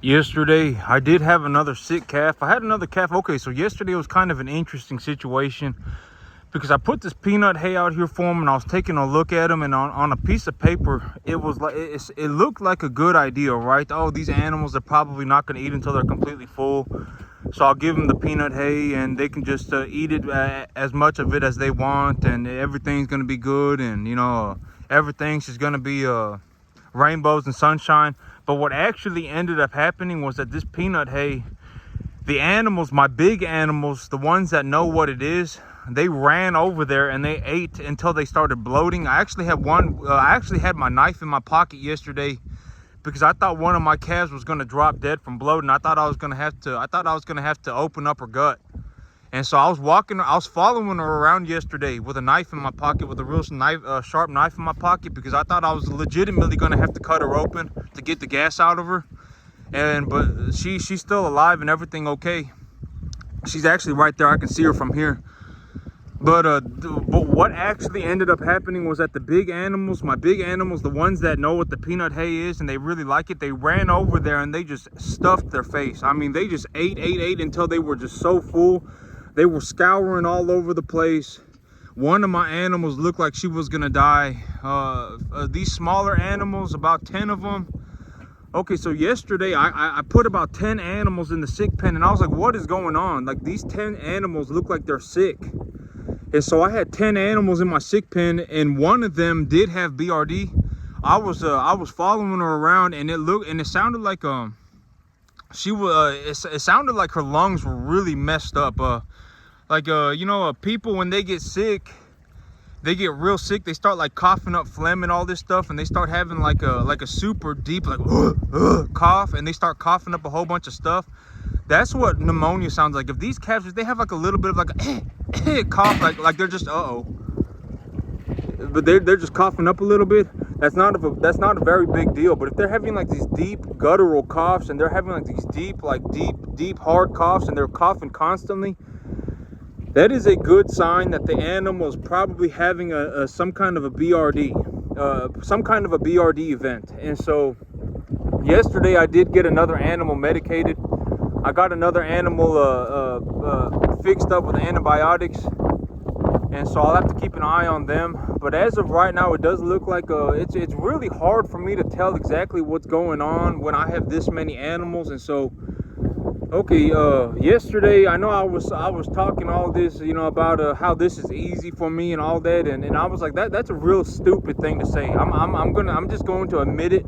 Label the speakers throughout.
Speaker 1: Yesterday, I did have another sick calf. I had another calf. Okay, so yesterday was kind of an interesting situation because I put this peanut hay out here for him, and I was taking a look at him, and on a piece of paper, it was like it looked like a good idea, right? Oh, these animals are probably not going to eat until they're completely full, so I'll give them the peanut hay, and they can just eat it as much of it as they want, and everything's going to be good, and everything's just going to be rainbows and sunshine. But what actually ended up happening was that this peanut hay, the animals, my big animals, the ones that know what it is, they ran over there and they ate until they started bloating. I actually had my knife in my pocket yesterday because I thought one of my calves was going to drop dead from bloating. I thought I was going to have to open up her gut. And so I was following her around yesterday with a knife in my pocket, with a real sharp knife in my pocket, because I thought I was legitimately going to have to cut her open to get the gas out of her. But she's still alive and everything okay. She's actually right there. I can see her from here. But what actually ended up happening was that the big animals, my big animals, the ones that know what the peanut hay is and they really like it, they ran over there and they just stuffed their face. I mean, they just ate until they were just so full. They were scouring all over the place. One of my animals looked like she was gonna die. These smaller animals, about 10 of them. Okay, so yesterday I put about 10 animals in the sick pen, and I was like, what is going on? Like, these 10 animals look like they're sick. And so I had 10 animals in my sick pen, and one of them did have BRD. I was following her around, and it sounded like it sounded like her lungs were really messed up. People, when they get sick, they get real sick, they start like coughing up phlegm and all this stuff, and they start having like a super deep cough, and they start coughing up a whole bunch of stuff. That's what pneumonia sounds like. If these calves, they have like a little bit of like a cough, like they're just but they're just coughing up a little bit. That's not a very big deal. But if they're having like these deep guttural coughs, and they're having like these deep hard coughs, and they're coughing constantly, that is a good sign that the animal is probably having some kind of a BRD event. And so yesterday I did get another animal medicated. I got another animal fixed up with antibiotics, and so I'll have to keep an eye on them. But as of right now, it does look like it's really hard for me to tell exactly what's going on when I have this many animals. And so yesterday, I know I was talking all this, about how this is easy for me and all that, and I was like, that's a real stupid thing to say. I'm just going to admit it.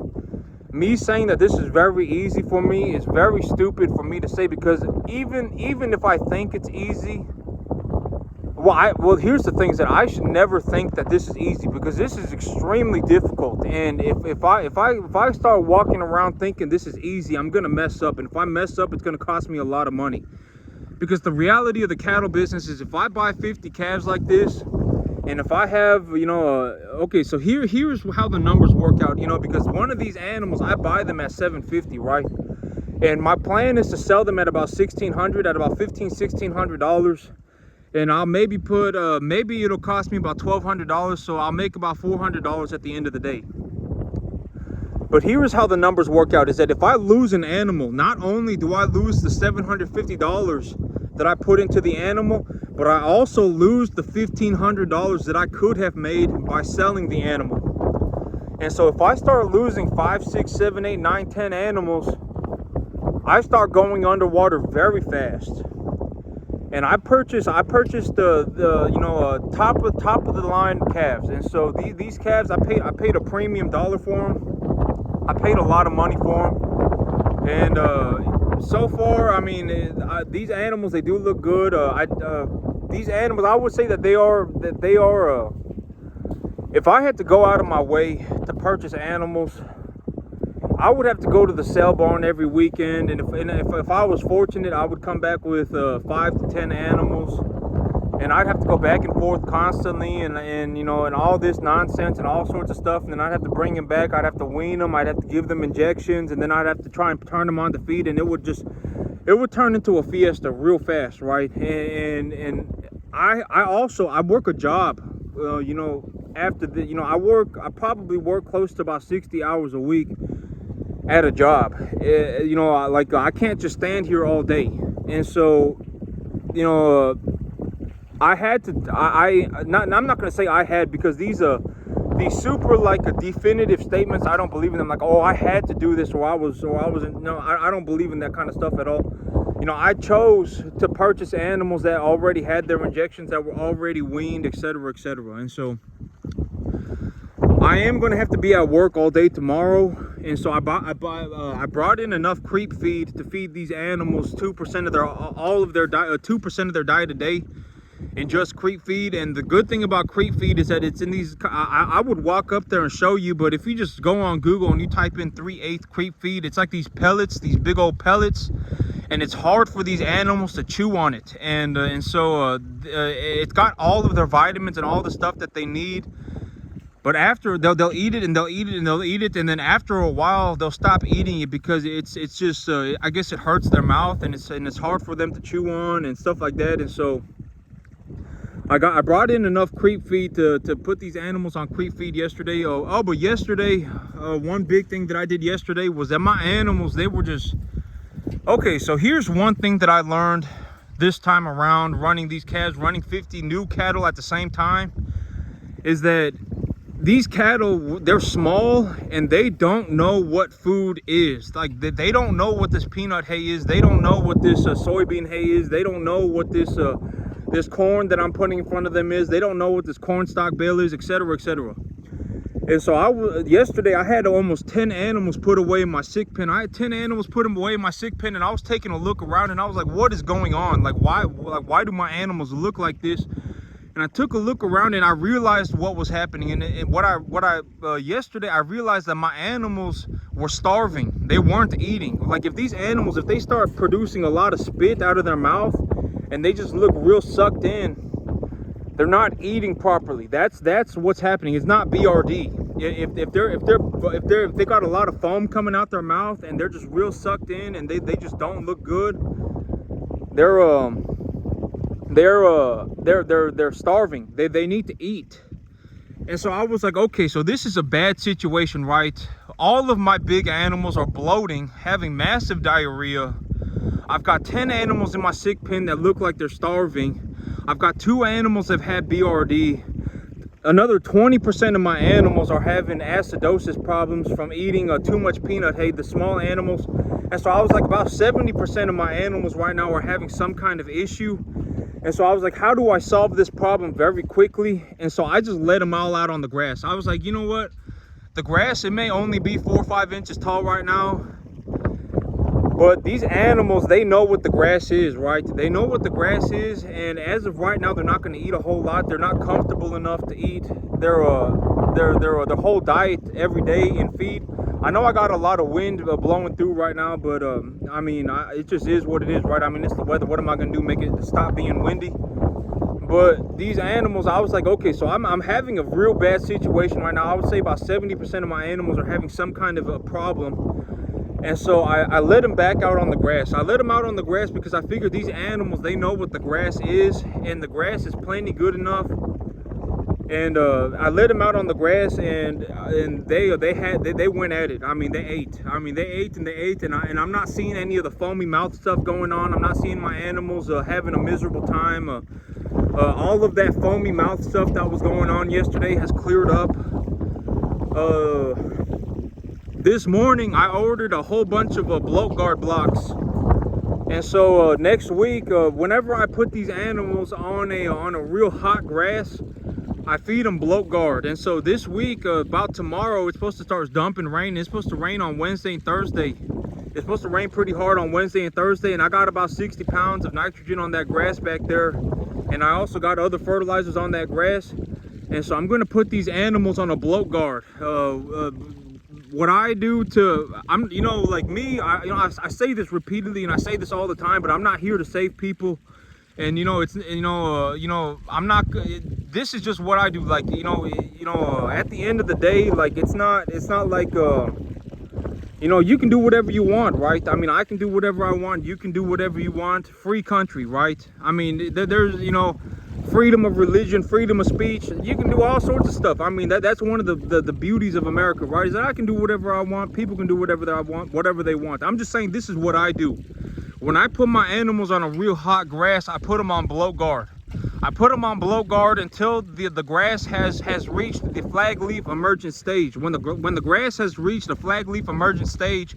Speaker 1: Me saying that this is very easy for me is very stupid for me to say, because even if I think it's easy, here's the thing, is that I should never think that this is easy, because this is extremely difficult. And if I start walking around thinking this is easy, I'm gonna mess up. And if I mess up, it's gonna cost me a lot of money. Because the reality of the cattle business is, if I buy 50 calves like this, and if I have, so here's how the numbers work out, because one of these animals, I buy them at $750, right? And my plan is to sell them at about $1,600, at about $1,600. And I'll maybe maybe it'll cost me about $1,200, so I'll make about $400 at the end of the day. But here's how the numbers work out, is that if I lose an animal, not only do I lose the $750 that I put into the animal, but I also lose the $1,500 that I could have made by selling the animal. And so if I start losing 5, 6, 7, 8, 9, 10 animals, I start going underwater very fast. And I purchased the top of the line calves. And so these calves, I paid a premium dollar for them. I paid a lot of money for them. And so far, I mean, these animals, they do look good. These animals, I would say that they are. If I had to go out of my way to purchase animals, I would have to go to the sale barn every weekend, and if I was fortunate, I would come back with 5 to 10 animals, and I'd have to go back and forth constantly, and all this nonsense and all sorts of stuff, and then I'd have to bring them back. I'd have to wean them. I'd have to give them injections, and then I'd have to try and turn them on to feed, and it would turn into a fiesta real fast, right? And I work a job, after the, I probably work close to about 60 hours a week. at a job. You know, like I can't just stand here all day. And so, you know, I had to. I'm not gonna say I had, because these super like definitive statements, I don't believe in them. Like, oh, I had to do this, or I wasn't. No, I don't believe in that kind of stuff at all. You know, I chose to purchase animals that already had their injections, that were already weaned, etc., etc. And so I am going to have to be at work all day tomorrow, and so I brought in enough creep feed to feed these animals 2% of their 2% of their diet a day, in just creep feed. And the good thing about creep feed is that it's in these. I would walk up there and show you, but if you just go on Google and you type in 3/8 creep feed, it's like these pellets, these big old pellets, and it's hard for these animals to chew on it. And so it's got all of their vitamins and all the stuff that they need. But after they'll eat it, and they'll eat it, and they'll eat it, and then after a while they'll stop eating it, because it's just I guess it hurts their mouth, and it's hard for them to chew on and stuff like that. And so I brought in enough creep feed to put these animals on creep feed yesterday. But yesterday, one big thing that I did yesterday was that my animals, they were just okay. So here's one thing that I learned this time around, running these calves, running 50 new cattle at the same time, is that these cattle, they're small and they don't know what food is. Like, they don't know what this peanut hay is. They don't know what this soybean hay is. They don't know what this corn that I'm putting in front of them is. They don't know what this corn stalk bale is, etc., etc. And so yesterday I had almost 10 animals put away in my sick pen. I had 10 animals put them away in my sick pen, and I was taking a look around, and I was like, what is going on? Like, why do my animals look like this? And I took a look around, and I realized what was happening. And yesterday I realized that my animals were starving. They weren't eating. Like, if these animals, if they start producing a lot of spit out of their mouth and they just look real sucked in, they're not eating properly. That's what's happening. It's not BRD. If they got a lot of foam coming out their mouth and they're just real sucked in, and they just don't look good, they're starving. They need to eat. And so I was like, okay, so this is a bad situation, right? All of my big animals are bloating, having massive diarrhea. I've got 10 animals in my sick pen that look like they're starving. I've got 2 animals that have had BRD. Another 20% of my animals are having acidosis problems from eating too much peanut hay, the small animals. And so I was like, about 70% of my animals right now are having some kind of issue. And so I was like, how do I solve this problem very quickly? And so I just let them all out on the grass. I was like, you know what? The grass, it may only be 4 or 5 inches tall right now, but these animals, they know what the grass is, right? They know what the grass is, and as of right now, they're not going to eat a whole lot. They're not comfortable enough to eat their whole diet every day in feed. I know I got a lot of wind blowing through right now, but I mean, it just is what it is, right? I mean, it's the weather. What am I going to do? Make it stop being windy? But these animals, I was like, okay, so I'm having a real bad situation right now. I would say about 70% of my animals are having some kind of a problem. And so I let them back out on the grass. I let them out on the grass because I figured these animals, they know what the grass is, and the grass is plenty good enough. And I let them out on the grass, and they went at it. I mean, they ate. And I'm not seeing any of the foamy mouth stuff going on. I'm not seeing my animals having a miserable time. All of that foamy mouth stuff that was going on yesterday has cleared up. This morning I ordered a whole bunch of bloat guard blocks, and so next week, whenever I put these animals on a real hot grass, I feed them bloat guard. And so this week, about tomorrow, it's supposed to start dumping rain. It's supposed to rain on Wednesday and Thursday. It's supposed to rain pretty hard on Wednesday and Thursday, and I got about 60 pounds of nitrogen on that grass back there, and I also got other fertilizers on that grass. And so I'm going to put these animals on a bloat guard. What I do to, like me, I say this repeatedly, and I say this all the time, but I'm not here to save people. And I'm not. This is just what I do. Like at the end of the day, like it's not like you can do whatever you want, right? I mean, I can do whatever I want. You can do whatever you want. Free country, right? I mean, there's freedom of religion, freedom of speech. You can do all sorts of stuff. I mean, that's one of the beauties of America, right? Is that I can do whatever I want. People can do whatever they want. I'm just saying this is what I do. When I put my animals on a real hot grass, I put them on blow guard. I put them on blow guard until the grass has reached the flag leaf emergent stage. When the grass has reached the flag leaf emergent stage,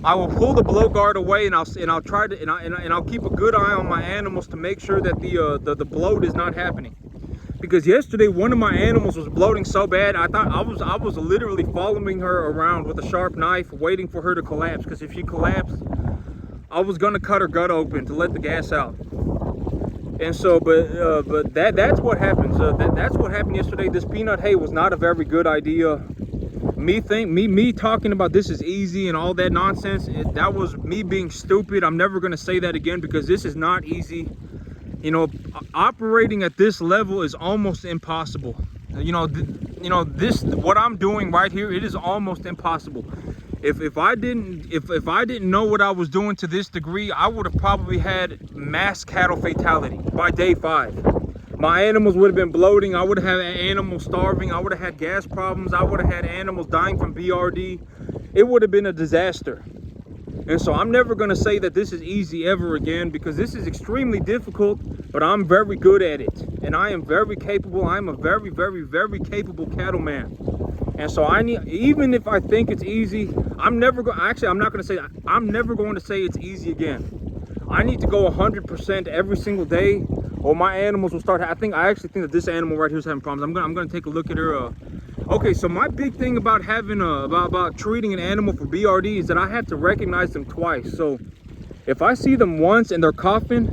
Speaker 1: I will pull the blow guard away, and I'll try to and I'll keep a good eye on my animals to make sure that the bloat is not happening. Because yesterday one of my animals was bloating so bad, I thought I was literally following her around with a sharp knife, waiting for her to collapse. Because if she collapsed, I was gonna cut her gut open to let the gas out. And so, but that's what happens. That's what happened yesterday. This peanut hay was not a very good idea. Me talking about this is easy and all that nonsense, that was me being stupid. I'm never gonna say that again, because this is not easy. You know, operating at this level is almost impossible. This what I'm doing right here, it is almost impossible. If I didn't know what I was doing to this degree, I would have probably had mass cattle fatality by day 5. My animals would have been bloating. I would have had animals starving. I would have had gas problems. I would have had animals dying from BRD. It would have been a disaster. And so I'm never going to say that this is easy ever again, because this is extremely difficult, but I'm very good at it. And I am very capable. I'm a very, very, very capable cattleman. And so even if I think it's easy, I'm never going to say it's easy again. I need to go 100% every single day, or my animals will start. I actually think that this animal right here is having problems. I'm going to take a look at her. Okay, so my big thing about about treating an animal for BRD is that I have to recognize them twice. So if I see them once and they're coughing,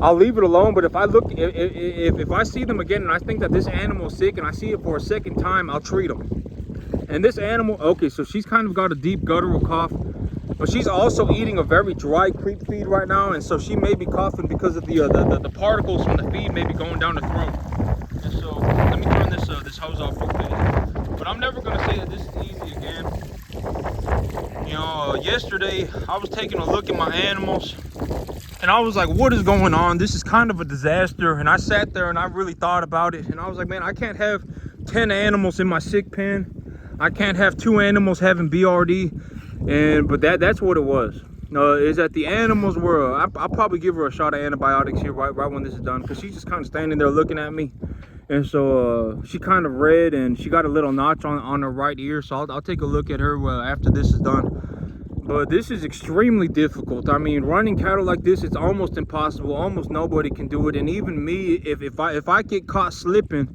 Speaker 1: I'll leave it alone. But if I see them again and I think that this animal is sick and I see it for a second time, I'll treat them. And this animal, okay, so she's kind of got a deep guttural cough, but she's also eating a very dry creep feed right now, and so she may be coughing because of the particles from the feed may be going down the throat. And so let me turn this hose off real quick. But I'm never gonna say that this is easy again. You know, yesterday I was taking a look at my animals, and I was like, what is going on? This is kind of a disaster. And I sat there and I really thought about it, and I was like, man, I can't have 10 animals in my sick pen. I can't have 2 animals having BRD. But that's what it was. Is that the animals were, I'll probably give her a shot of antibiotics here right when this is done, because she's just kind of standing there looking at me. And so she kind of red, and she got a little notch on her right ear. So I'll take a look at her after this is done. But this is extremely difficult. I mean, running cattle like this, it's almost impossible. Almost nobody can do it. And even me, if I get caught slipping,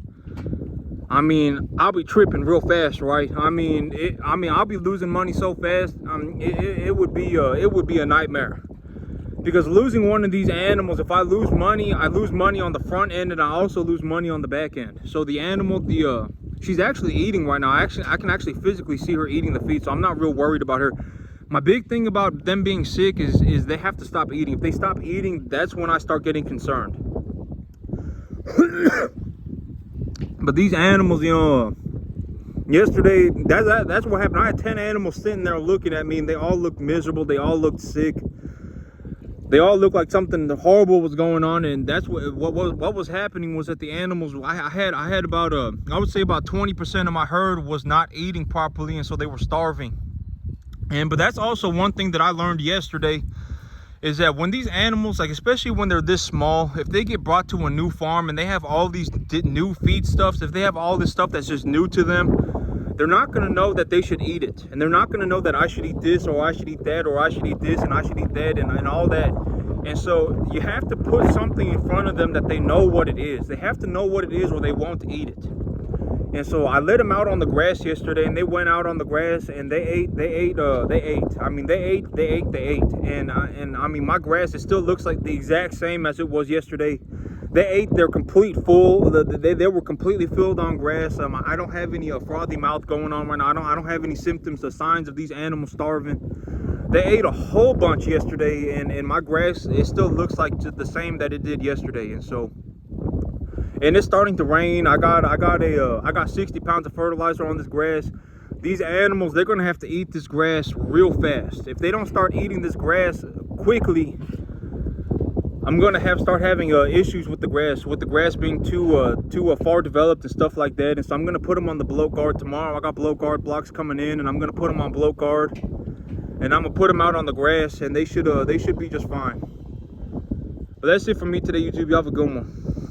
Speaker 1: I mean, I'll be tripping real fast, right? I mean, I'll be losing money so fast. It would be a nightmare. Because losing one of these animals, if I lose money on the front end, and I also lose money on the back end. So the animal, she's actually eating right now. I can actually physically see her eating the feed, so I'm not real worried about her. My big thing about them being sick is they have to stop eating. If they stop eating, that's when I start getting concerned. But these animals, you know, yesterday, that's what happened. I had 10 animals sitting there looking at me, and they all looked miserable. They all looked sick. They all looked like something horrible was going on. And that's what was happening was that the animals, I had about I would say about 20% of my herd was not eating properly, and so they were starving. But that's also one thing that I learned yesterday, is that when these animals, like especially when they're this small, if they get brought to a new farm and they have all these new feed stuffs, if they have all this stuff that's just new to them, they're not going to know that they should eat it. And they're not going to know that I should eat this, or I should eat that, or I should eat this, and I should eat that, and all that. And so you have to put something in front of them that they know what it is. They have to know what it is, or they won't eat it. And so I let them out on the grass yesterday, and they went out on the grass and they ate. I mean, they ate. And I mean, my grass, it still looks like the exact same as it was yesterday. They ate their complete full. They were completely filled on grass. I don't have any frothy mouth going on right now. I don't have any symptoms or signs of these animals starving. They ate a whole bunch yesterday, and my grass, it still looks like the same that it did yesterday. And so, and it's starting to rain. I got 60 pounds of fertilizer on this grass. These animals, they're gonna have to eat this grass real fast. If they don't start eating this grass quickly, I'm gonna start having issues with the grass being too far developed and stuff like that. And so I'm gonna put them on the blow guard tomorrow. I got blow guard blocks coming in, and I'm gonna put them on blow guard, and I'm gonna put them out on the grass, and they should be just fine. But that's it for me today, YouTube. Y'all have a good one.